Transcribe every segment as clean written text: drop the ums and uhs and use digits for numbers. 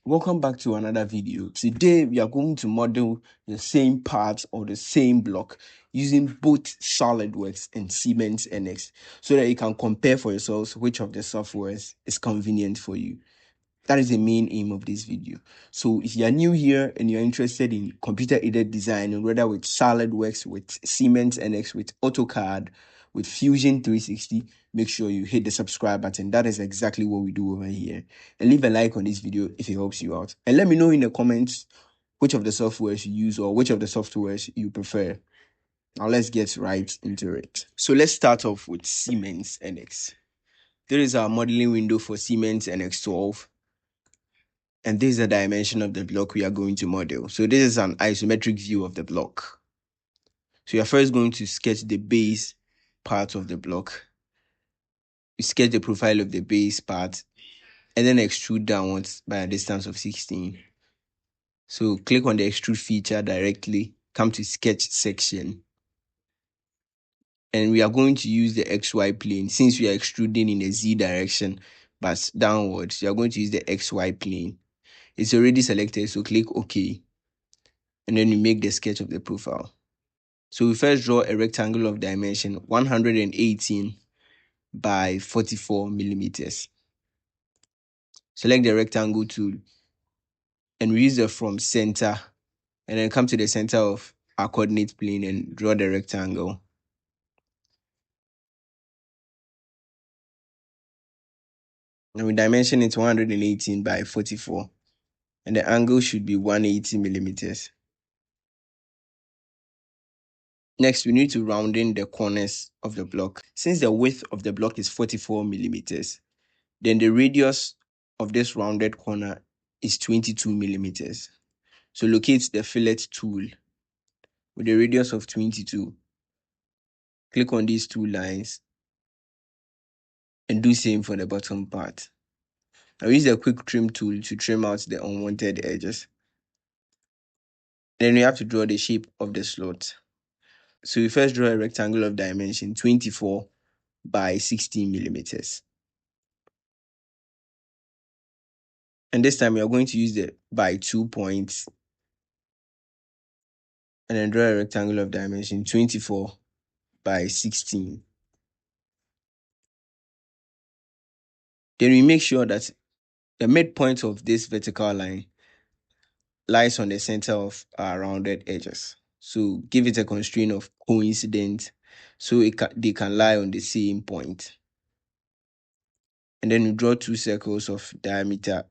Welcome back to another video. Today we are going to model the same parts or the same block using both SolidWorks and Siemens NX so that you can compare for yourselves which of the softwares is convenient for you. That is the main aim of this video. So if you are new here and you're interested in computer-aided design, whether with SolidWorks, with Siemens NX, with AutoCAD, with Fusion 360, make sure you hit the subscribe button. That is exactly what we do over here. And leave a like on this video if it helps you out. And let me know in the comments which of the softwares you use or which of the softwares you prefer. Now let's get right into it. So let's start off with Siemens NX. There is our modeling window for Siemens NX12. And this is the dimension of the block we are going to model. So this is an isometric view of the block. So you're first going to sketch the base part of the block. You sketch the profile of the base part and then extrude downwards by a distance of 16. So click on the extrude feature directly, come to sketch section. And we are going to use the XY plane since we are extruding in the Z direction, but downwards. You are going to use the XY plane. It's already selected, so click OK. And then you make the sketch of the profile. So we first draw a rectangle of dimension 118 by 44 millimeters. Select the rectangle tool and we use the from center and then come to the center of our coordinate plane and draw the rectangle. And we dimension it 118 by 44 and the angle should be 180 millimeters. Next, we need to round in the corners of the block. Since the width of the block is 44 millimeters, then the radius of this rounded corner is 22 millimeters. So locate the fillet tool with a radius of 22. Click on these two lines and do same for the bottom part. Now use the quick trim tool to trim out the unwanted edges. Then we have to draw the shape of the slot. So we first draw a rectangle of dimension 24 by 16 millimeters. And this time we are going to use the by 2 points and then draw a rectangle of dimension 24 by 16. Then we make sure that the midpoint of this vertical line lies on the center of our rounded edges. So give it a constraint of coincident so they can lie on the same point. And then we draw two circles of diameter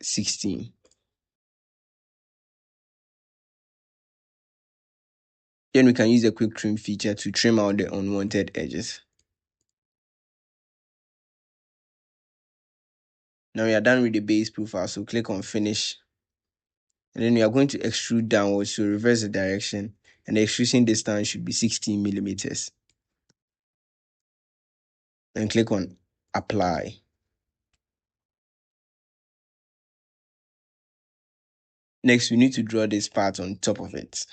16. Then we can use the quick trim feature to trim out the unwanted edges. Now we are done with the base profile, so click on finish. And then we are going to extrude downwards, so reverse the direction. And the extrusion distance should be 16 millimeters. And click on apply. Next, we need to draw this part on top of it.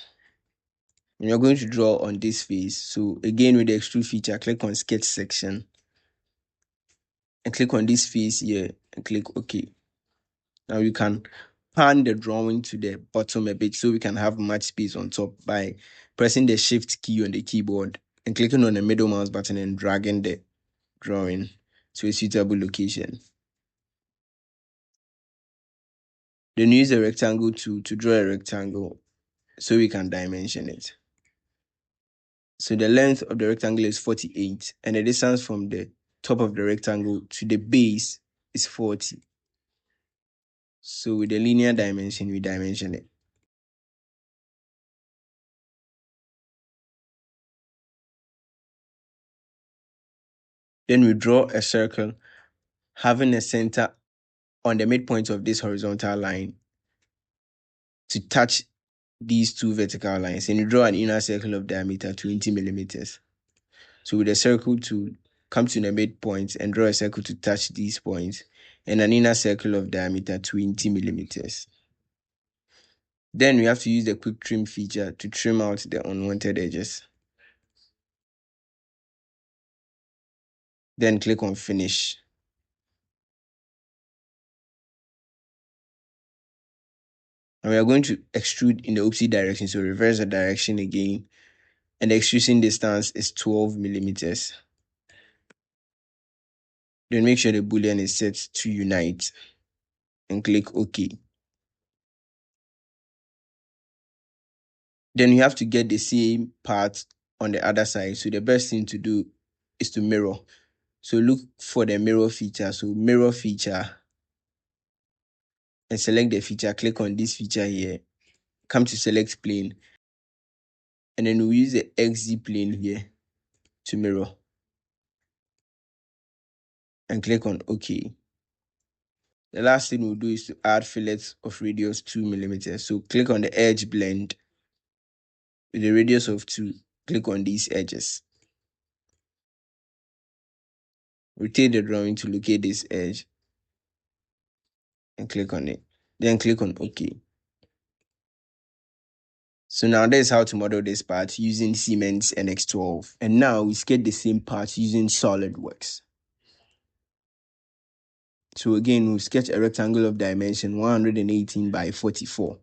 And you're going to draw on this face. So again, with the extrude feature, click on sketch section. And click on this face here and click OK. Now you can pan the drawing to the bottom a bit so we can have much space on top by pressing the shift key on the keyboard and clicking on the middle mouse button and dragging the drawing to a suitable location. Then use the rectangle tool to draw a rectangle so we can dimension it. So the length of the rectangle is 48 and the distance from the top of the rectangle to the base is 40. So with the linear dimension, we dimension it. Then we draw a circle having a center on the midpoint of this horizontal line to touch these two vertical lines. And you draw an inner circle of diameter 20 millimeters. So with the circle tool, come to the midpoint and draw a circle to touch these points and an inner circle of diameter 20 millimeters. Then we have to use the quick trim feature to trim out the unwanted edges. Then click on finish. Now we are going to extrude in the opposite direction, so reverse the direction again, and the extrusion distance is 12 millimeters. Then make sure the boolean is set to unite and click OK. Then you have to get the same part on the other side. So the best thing to do is to mirror. So look for the mirror feature. So mirror feature, and select the feature. Click on this feature here. Come to select plane. And then we'll use the XZ plane here to mirror. And click on OK. The last thing we'll do is to add fillets of radius 2 millimeters. So click on the edge blend with the radius of 2. Click on these edges. Rotate the drawing to locate this edge and click on it. Then click on OK. So now that is how to model this part using Siemens NX12. And now we sketch the same part using SolidWorks. So again, we'll sketch a rectangle of dimension 118 by 44.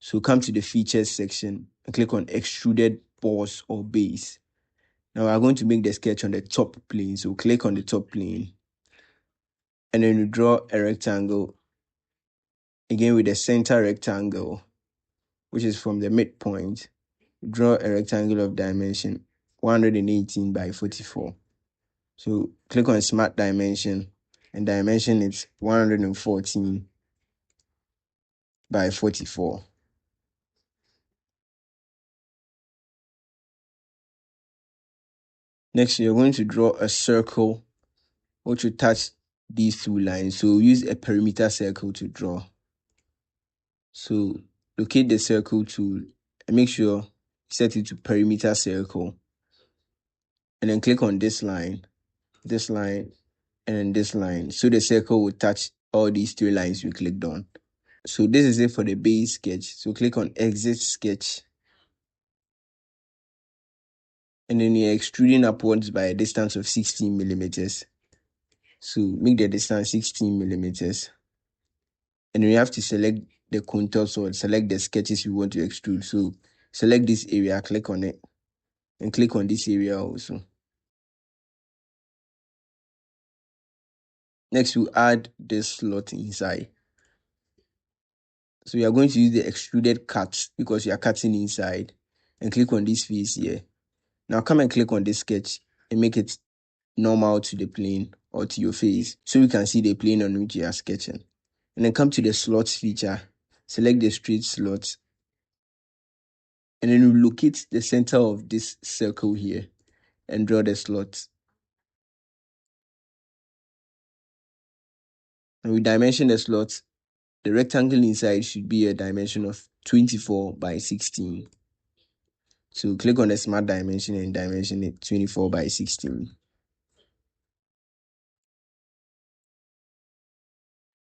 So come to the features section and click on extruded boss or base. Now we're going to make the sketch on the top plane. So click on the top plane and then you draw a rectangle again with the center rectangle, which is from the midpoint. Draw a rectangle of dimension 118 by 44. So click on smart dimension and dimension is 114 by 44. Next, you're going to draw a circle which will touch these two lines. So use a perimeter circle to draw. So locate the circle tool and make sure you set it to perimeter circle. And then click on this line, and then this line. So the circle will touch all these three lines we clicked on. So this is it for the base sketch. So click on exit sketch. And then you're extruding upwards by a distance of 16 millimeters. So make the distance 16 millimeters. And then you have to select the contours or select the sketches you want to extrude. So select this area, click on it, and click on this area also. Next, we'll add this slot inside. So you are going to use the extruded cut because you are cutting inside, and click on this face here. Now come and click on this sketch and make it normal to the plane or to your face so you can see the plane on which you are sketching. And then come to the slots feature, select the straight slot, and then you locate the center of this circle here and draw the slot. And we dimension the slot. The rectangle inside should be a dimension of 24 by 16. So click on the smart dimension and dimension it 24 by 16.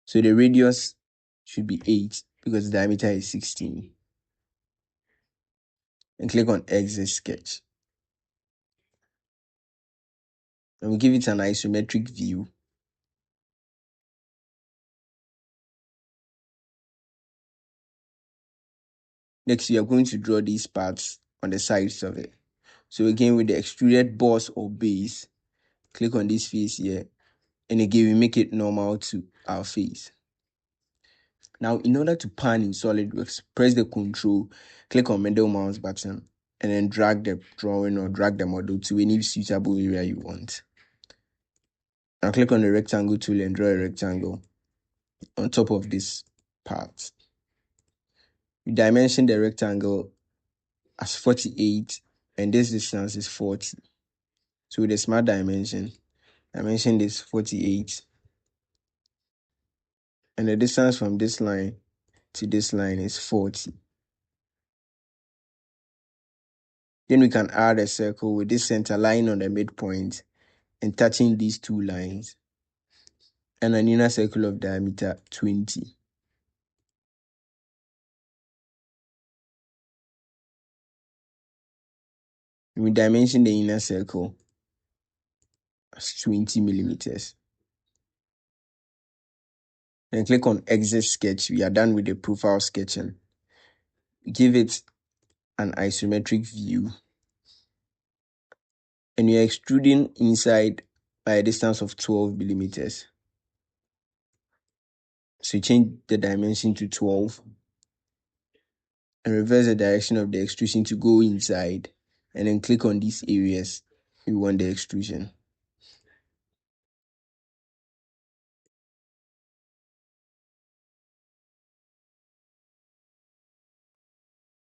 So the radius should be 8 because the diameter is 16. And click on exit sketch. And we give it an isometric view. Next, you are going to draw these parts on the sides of it. So again, with the extruded boss or base, click on this face here. And again, we make it normal to our face. Now, in order to pan in SolidWorks, press the Control, click on middle mouse button, and then drag the drawing or drag the model to any suitable area you want. Now, click on the rectangle tool and draw a rectangle on top of this part. We dimension the rectangle as 48, and this distance is 40. So with the smart dimension is 48. And the distance from this line to this line is 40. Then we can add a circle with this center line on the midpoint and touching these two lines, and an inner circle of diameter 20. We dimension the inner circle as 20 millimeters. Then click on Exit Sketch. We are done with the profile sketching. Give it an isometric view. And you're extruding inside by a distance of 12 millimeters. So you change the dimension to 12 and reverse the direction of the extrusion to go inside, and then click on these areas you want the extrusion.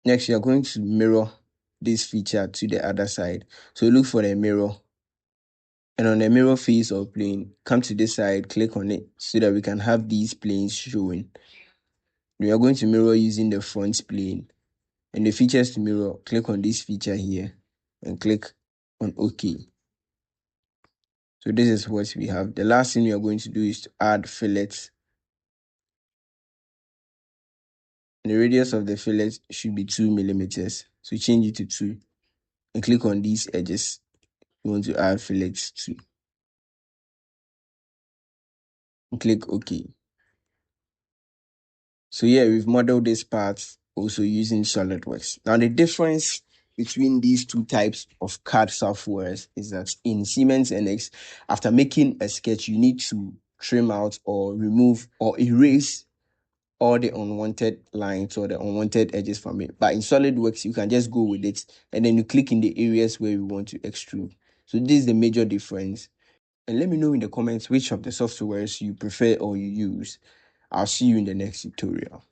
Next, you're going to mirror this feature to the other side. So look for the mirror, and on the mirror face or plane, come to this side, click on it so that we can have these planes showing. We are going to mirror using the front plane. And the features to mirror, click on this feature here and click on OK. So this is what we have. The last thing we are going to do is to add fillets. And the radius of the fillet should be 2 millimeters. So change it to 2 and click on these edges. You want to add fillets to. And click OK. So yeah, we've modeled this part also using SolidWorks. Now the difference between these two types of CAD softwares is that in Siemens NX, after making a sketch, you need to trim out or remove or erase all the unwanted lines or the unwanted edges from it. But in SolidWorks, you can just go with it and then you click in the areas where you want to extrude. So this is the major difference. And let me know in the comments which of the softwares you prefer or you use. I'll see you in the next tutorial.